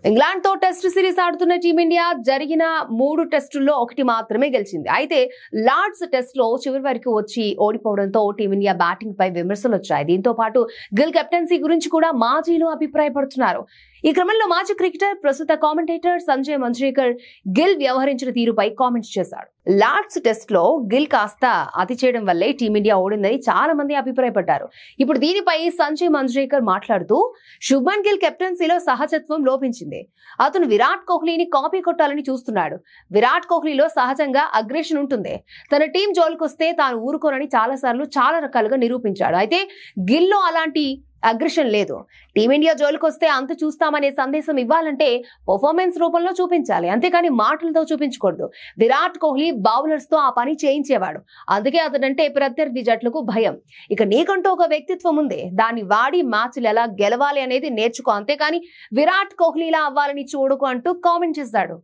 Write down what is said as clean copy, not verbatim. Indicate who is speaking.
Speaker 1: England తో test series ఆడుతున్న team India జరిగిన 3 టెస్టుల్లో ఒకటి మాత్రమే గెలిచింది. అయితే లార్డ్స్ టెస్ట్ లో చివరి వరకు వచ్చి ఓడిపోవడంతో టీమిండియా బ్యాటింగ్ పై విమర్శలు వచ్చాయి. దీంతో పాటు గిల్ కెప్టెన్సీ గురించి కూడా మాజీలు అభిప్రాయపడుతున్నారు. ఈ క్రమంలో మాజీ క్రికెటర్, ప్రస్తుత కామెంటేటర్ సంజయ్ మంజ్రేకర్ గిల్ వ్యవహరించిన తీరుపై కామెంట్స్ చేశాడు. లార్డ్స్ టెస్ట్ లో గిల్ కాస్త అతి చేయడం వల్లే టీమిండియా ఓడిందని చాలా మంది అభిప్రాయపడ్డారు. ఇప్పుడు దీనిపై సంజయ్ మంజ్రేకర్ మాట్లాడుతూ, శుభ్మన్ గిల్ కెప్టెన్సీలో సహజత్వం లోపించింది. అతను విరాట్ కోహ్లీని కాపీ కొట్టాలని చూస్తున్నాడు. విరాట్ కోహ్లీలో సహజంగా అగ్రెషన్ ఉంటుంది. తన టీం జోలికొస్తే తాను ఊరుకోనని చాలా రకాలుగా నిరూపించాడు. అయితే గిల్లో అలాంటి అగ్రెషన్ లేదు. టీమిండియా జోలికొస్తే అంత చూస్తామనే సందేశం ఇవ్వాలంటే పర్ఫార్మెన్స్ రూపంలో చూపించాలి, అంతేకాని మాటలతో చూపించకూడదు. విరాట్ కోహ్లీ బౌలర్స్ తో ఆ పని చేయించేవాడు. అందుకే అతడంటే ప్రత్యర్థి జట్లకు భయం. ఇక నీకంటూ ఒక వ్యక్తిత్వం ఉంది, దాన్ని వాడి మ్యాచ్లు ఎలా గెలవాలి అనేది నేర్చుకో, అంతేకాని విరాట్ కోహ్లీలా అవ్వాలని చూడకు అంటూ కామెంట్ చేశాడు.